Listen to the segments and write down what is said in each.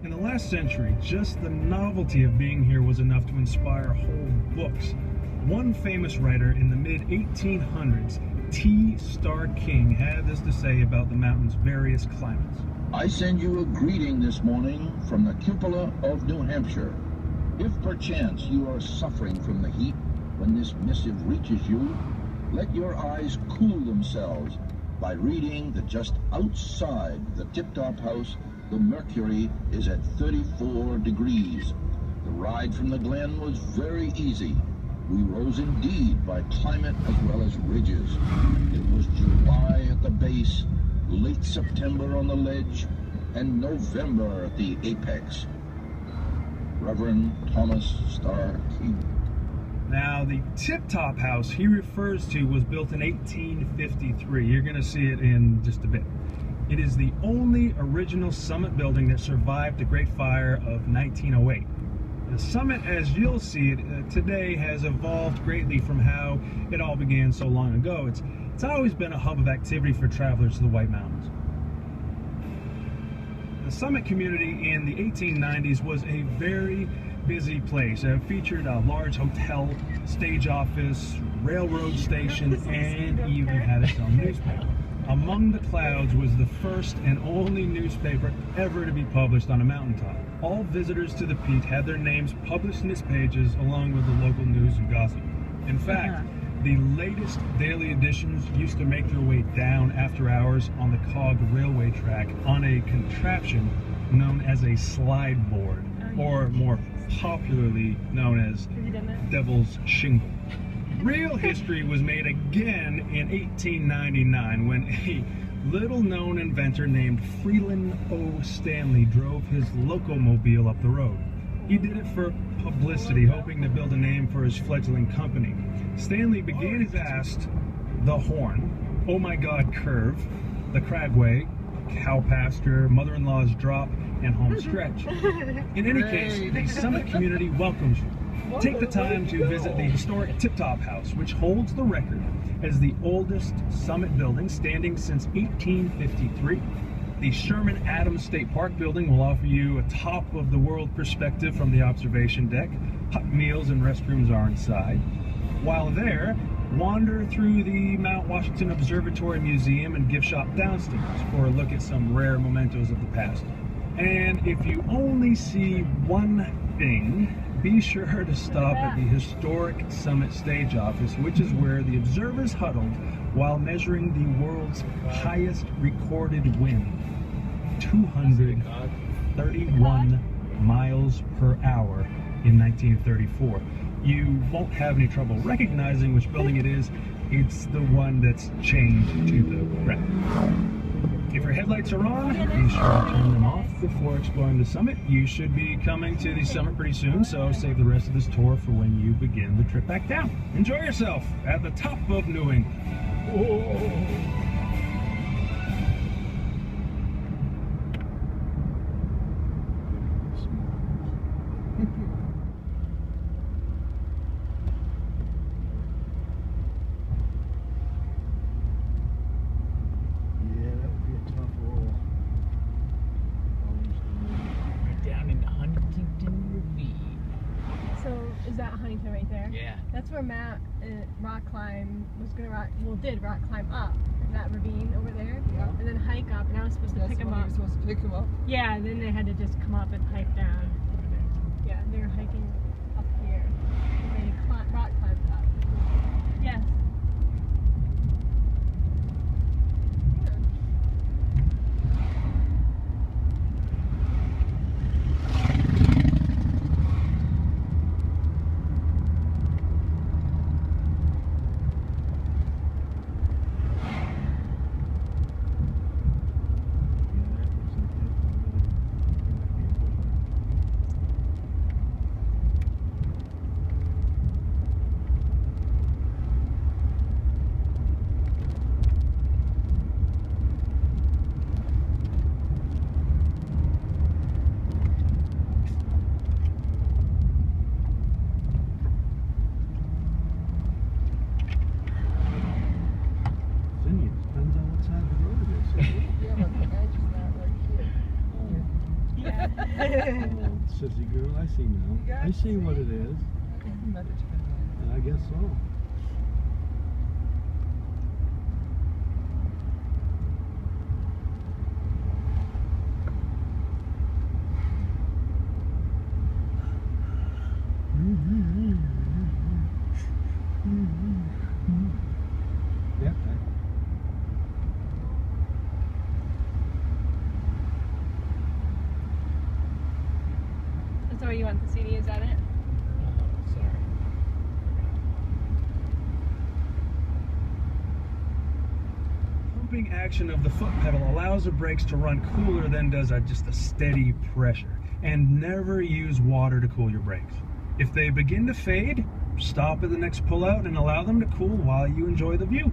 In the last century, just the novelty of being here was enough to inspire whole books. One famous writer in the mid-1800s, T. Starr King, had this to say about the mountain's various climates. I send you a greeting this morning from the cupola of New Hampshire. If perchance you are suffering from the heat when this missive reaches you, let your eyes cool themselves by reading that just outside the Tip-Top House, the mercury is at 34 degrees. The ride from the glen was very easy. We rose indeed by climate as well as ridges. It was July at the base, late September on the ledge, and November at the apex. Reverend Thomas Starr King. Now, the Tip-Top House he refers to was built in 1853. You're going to see it in just a bit. It is the only original summit building that survived the Great Fire of 1908. The summit, as you'll see it today, has evolved greatly from how it all began so long ago. It's always been a hub of activity for travelers to the White Mountains. The summit community in the 1890s was a very busy place. It featured a large hotel, stage office, railroad station, and even had its own newspaper. Among the Clouds was the first and only newspaper ever to be published on a mountaintop. All visitors to the peak had their names published in its pages along with the local news and gossip. In fact, the latest daily editions used to make their way down after hours on the cogged railway track on a contraption known as a slide board, or more popularly known as Devil's Shingle. Real history was made again in 1899 when a little-known inventor named Freeland O. Stanley drove his locomobile up the road. He did it for publicity, hoping to build a name for his fledgling company. Stanley began his past the Horn, Oh My God Curve, the Cragway, Cow Pasture, Mother-in-Law's Drop, and Home Stretch. In any case, the summit community welcomes you. Take the time to visit the historic Tip-Top House, which holds the record as the oldest summit building standing since 1853. The Sherman Adams State Park building will offer you a top-of-the-world perspective from the observation deck. Hot meals and restrooms are inside. While there, wander through the Mount Washington Observatory Museum and gift shop downstairs for a look at some rare mementos of the past. And if you only see one thing, be sure to stop at the historic summit stage office, which is where the observers huddled while measuring the world's highest recorded wind, 231 miles per hour in 1934. You won't have any trouble recognizing which building it is. It's the one that's chained to the ground. If your headlights are on, be sure to turn them off before exploring the summit. You should be coming to the summit pretty soon, so save the rest of this tour for when you begin the trip back down. Enjoy yourself at the top of New England. Whoa. Is that Huntington right there? Yeah. That's where Matt did rock climb up in that ravine over there. Yeah. And then hike up, and I was supposed to pick him up. You were supposed to pick him up? Yeah, and then they had to just come up and hike down. Yeah, they were hiking up here. And they rock climbed up. Yes. Sissy girl, I see now. I see what it is. I guess so. Yep. That's where you want the CD, is that it? Sorry. Pumping action of the foot pedal allows the brakes to run cooler than does just a steady pressure. And never use water to cool your brakes. If they begin to fade, stop at the next pullout and allow them to cool while you enjoy the view.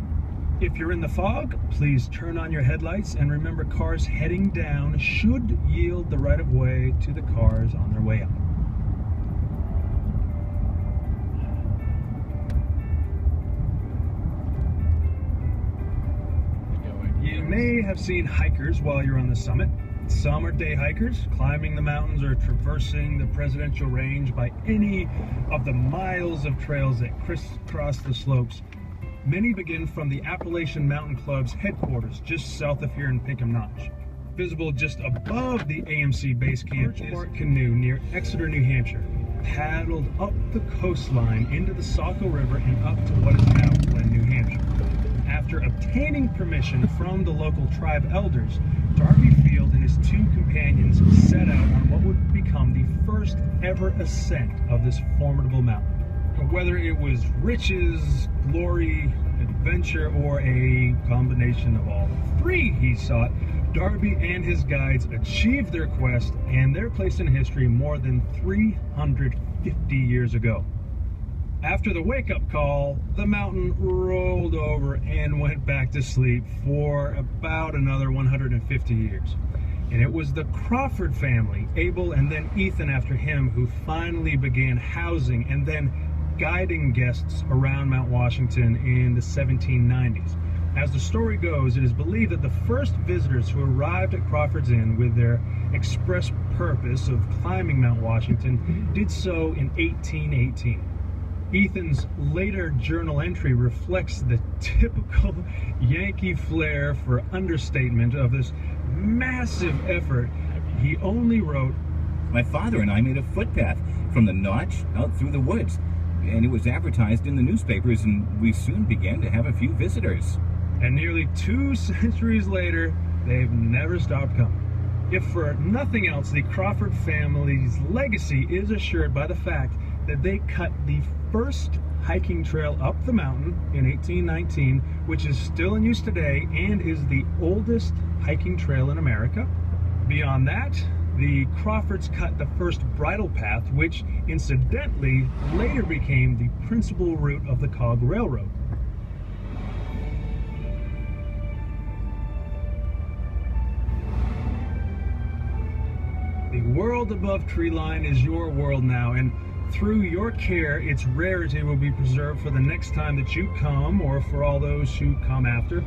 If you're in the fog, please turn on your headlights and remember cars heading down should yield the right of way to the cars on their way up. You may have seen hikers while you're on the summit. Some are day hikers, climbing the mountains or traversing the Presidential Range by any of the miles of trails that crisscross the slopes. Many begin from the Appalachian Mountain Club's headquarters, just south of here in Pinkham Notch. Visible just above the AMC base camp is a canoe near Exeter, New Hampshire, paddled up the coastline into the Saco River and up to what is now Glen, New Hampshire. After obtaining permission from the local tribe elders, Darby Field and his two companions set out on what would become the first ever ascent of this formidable mountain. Whether it was riches, glory, adventure, or a combination of all three he sought, Darby and his guides achieved their quest and their place in history more than 350 years ago. After the wake-up call, the mountain rolled over and went back to sleep for about another 150 years. And it was the Crawford family, Abel and then Ethan after him, who finally began housing and then guiding guests around Mount Washington in the 1790s. As the story goes, it is believed that the first visitors who arrived at Crawford's Inn with their express purpose of climbing Mount Washington did so in 1818. Ethan's later journal entry reflects the typical Yankee flair for understatement of this massive effort. He only wrote, "My father and I made a footpath from the Notch out through the woods, and it was advertised in the newspapers, and we soon began to have a few visitors." And nearly 2 centuries later, they've never stopped coming. If for nothing else, the Crawford family's legacy is assured by the fact that they cut the first hiking trail up the mountain in 1819, which is still in use today and is the oldest hiking trail in America. Beyond that, the Crawfords cut the first bridle path, which incidentally later became the principal route of the Cog Railroad. The world above treeline is your world now, and through your care, its rarity will be preserved for the next time that you come, or for all those who come after.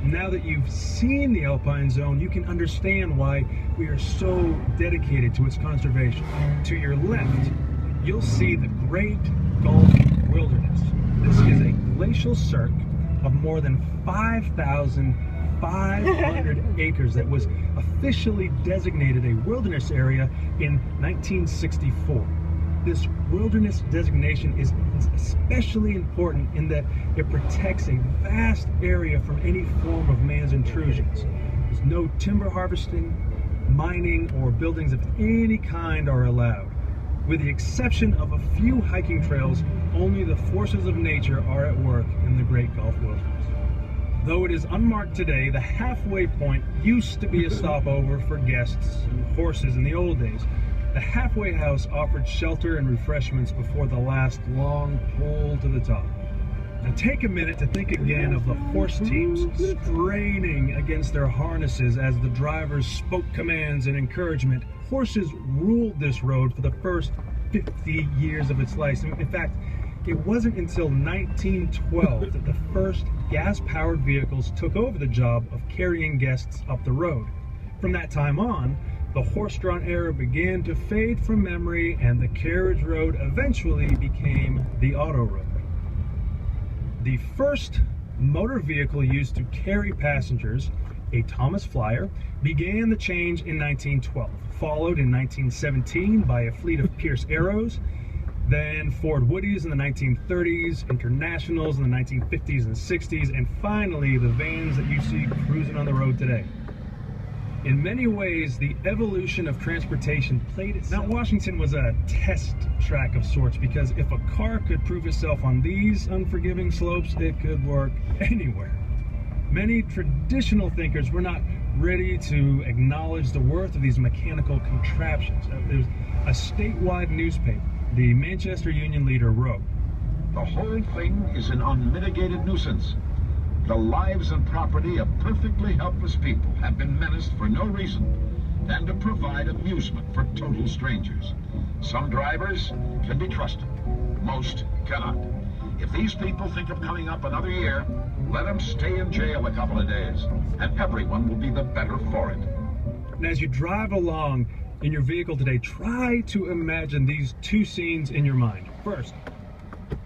Now that you've seen the Alpine Zone, you can understand why we are so dedicated to its conservation. To your left, you'll see the Great Gulf Wilderness. This is a glacial cirque of more than 5,500 acres that was officially designated a wilderness area in 1964. This wilderness designation is especially important in that it protects a vast area from any form of man's intrusions. There's no timber harvesting, mining, or buildings of any kind are allowed. With the exception of a few hiking trails, only the forces of nature are at work in the Great Gulf Wilderness. Though it is unmarked today, the halfway point used to be a stopover for guests and horses in the old days. The halfway house offered shelter and refreshments before the last long pull to the top. Now take a minute to think again of the horse teams straining against their harnesses as the drivers spoke commands and encouragement. Horses ruled this road for the first 50 years of its life. In fact, it wasn't until 1912 that the first gas-powered vehicles took over the job of carrying guests up the road. From that time on, the horse-drawn era began to fade from memory, and the carriage road eventually became the auto road. The first motor vehicle used to carry passengers, a Thomas Flyer, began the change in 1912, followed in 1917 by a fleet of Pierce Arrows, then Ford Woodies in the 1930s, Internationals in the 1950s and 60s, and finally the vans that you see cruising on the road today. In many ways, the evolution of transportation played itself. Mount Washington was a test track of sorts, because if a car could prove itself on these unforgiving slopes, it could work anywhere. Many traditional thinkers were not ready to acknowledge the worth of these mechanical contraptions. There's a statewide newspaper, the Manchester Union Leader, wrote, "The whole thing is an unmitigated nuisance. The lives and property of perfectly helpless people have been menaced for no reason than to provide amusement for total strangers. Some drivers can be trusted, most cannot. If these people think of coming up another year, let them stay in jail a couple of days, and everyone will be the better for it." And as you drive along in your vehicle today, try to imagine these two scenes in your mind. First,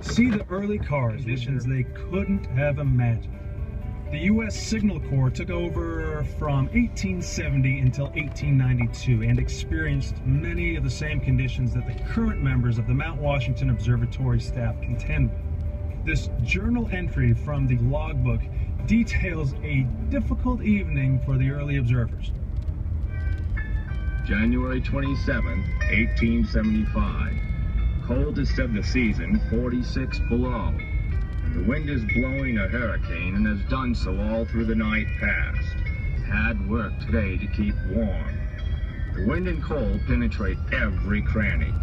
see the early cars, conditions they couldn't have imagined. The U.S. Signal Corps took over from 1870 until 1892 and experienced many of the same conditions that the current members of the Mount Washington Observatory staff contend with. This journal entry from the logbook details a difficult evening for the early observers. January 27, 1875. Coldest of the season, 46 below. The wind is blowing a hurricane and has done so all through the night past. Had work today to keep warm. The wind and cold penetrate every cranny.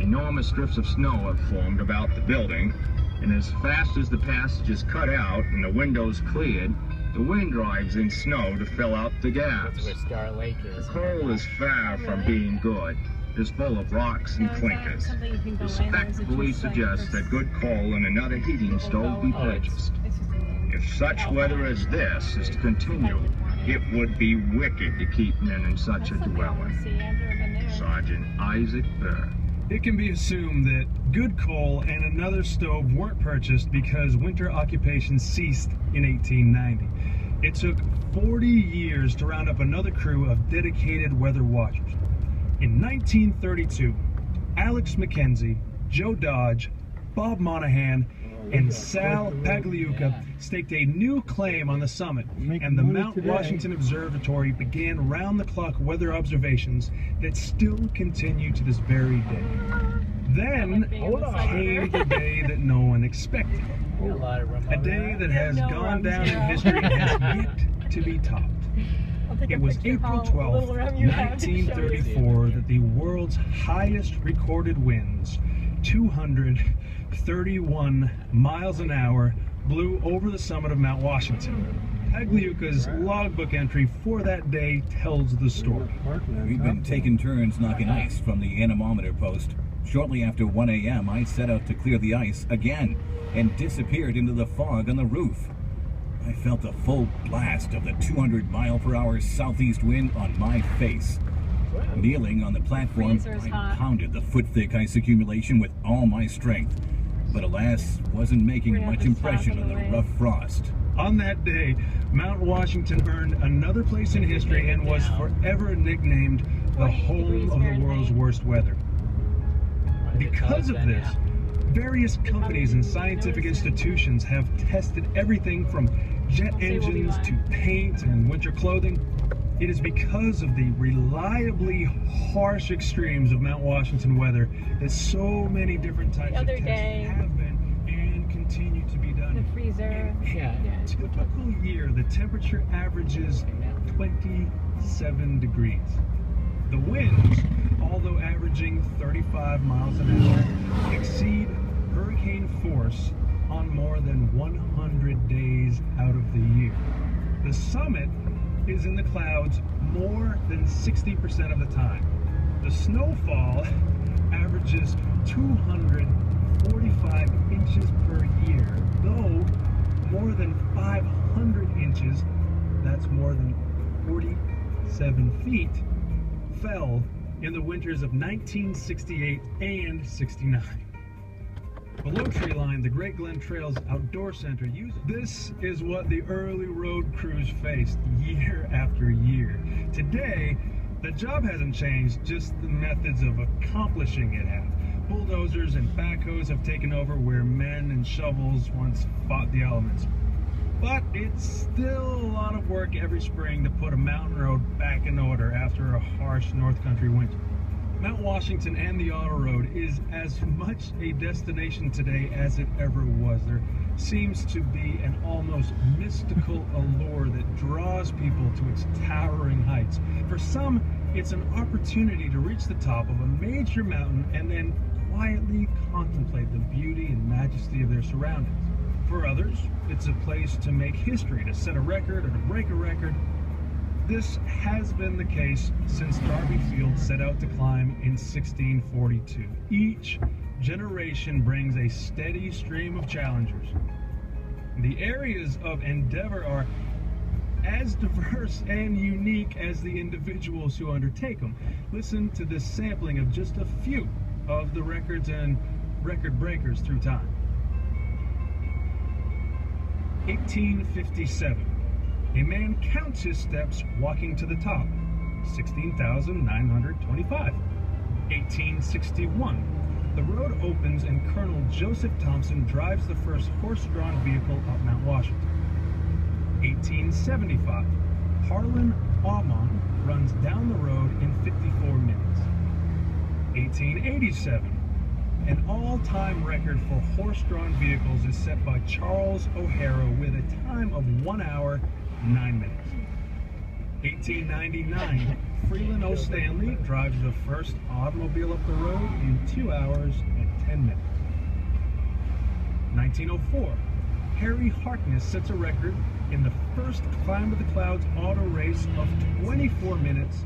Enormous drifts of snow have formed about the building, and as fast as the passage is cut out and the windows cleared, the wind drives in snow to fill out the gaps. Where Star Lake is. The coal is far from being good. It is full of rocks and clinkers. Respectfully suggest that good coal and another heating stove be purchased. If such weather as this is to continue, it would be wicked to keep men in such a dwelling. Sergeant Isaac Burr. It can be assumed that good coal and another stove weren't purchased because winter occupation ceased in 1890. It took 40 years to round up another crew of dedicated weather watchers. In 1932, Alex McKenzie, Joe Dodge, Bob Monahan, and Sal Pagliuca staked a new claim on the summit, and the Mount Washington Observatory began round-the-clock weather observations that still continue to this very day. Then came the day that no one expected. A day that has gone down in history and has yet to be topped. It was April 12, 1934, that the world's highest recorded winds, 231 miles an hour, blew over the summit of Mount Washington. Pagliuca's logbook entry for that day tells the story. We've been taking turns knocking ice from the anemometer post. Shortly after 1 a.m., I set out to clear the ice again and disappeared into the fog on the roof. I felt the full blast of the 200-mile-per-hour southeast wind on my face. Kneeling on the platform, I pounded the foot-thick ice accumulation with all my strength, but alas, wasn't making much impression on the rough frost. On that day, Mount Washington earned another place in history and was forever nicknamed the home of the world's worst weather. Because of this, various companies and scientific institutions have tested everything from jet engines to paint and winter clothing. It is because of the reliably harsh extremes of Mount Washington weather that so many different types of tests have been and continue to be done. The freezer. In a typical year, the temperature averages 27 degrees. The winds, although averaging 35 miles an hour, exceed hurricane force on more than 100 days out of the year. The summit is in the clouds more than 60% of the time. The snowfall averages 245 inches per year, though more than 500 inches, that's more than 47 feet, fell in the winters of 1968 and 69. Below Treeline, the Great Glen Trails Outdoor Center uses. This is what the early road crews faced year after year. Today, the job hasn't changed, just the methods of accomplishing it have. Bulldozers and backhoes have taken over where men and shovels once fought the elements. But it's still a lot of work every spring to put a mountain road back in order after a harsh North Country winter. Mount Washington and the Auto Road is as much a destination today as it ever was. There seems to be an almost mystical allure that draws people to its towering heights. For some, it's an opportunity to reach the top of a major mountain and then quietly contemplate the beauty and majesty of their surroundings. For others, it's a place to make history, to set a record or to break a record. This has been the case since Darby Field set out to climb in 1642. Each generation brings a steady stream of challengers. The areas of endeavor are as diverse and unique as the individuals who undertake them. Listen to this sampling of just a few of the records and record breakers through time. 1857. A man counts his steps walking to the top. 16,925. 1861. The road opens and Colonel Joseph Thompson drives the first horse-drawn vehicle up Mount Washington. 1875. Harlan Aumann runs down the road in 54 minutes. 1887. An all-time record for horse-drawn vehicles is set by Charles O'Hara with a time of 1 hour, 9 minutes. 1899, Freeland O. Stanley drives the first automobile up the road in 2 hours and 10 minutes. 1904, Harry Harkness sets a record in the first Climb of the Clouds auto race of 24 minutes,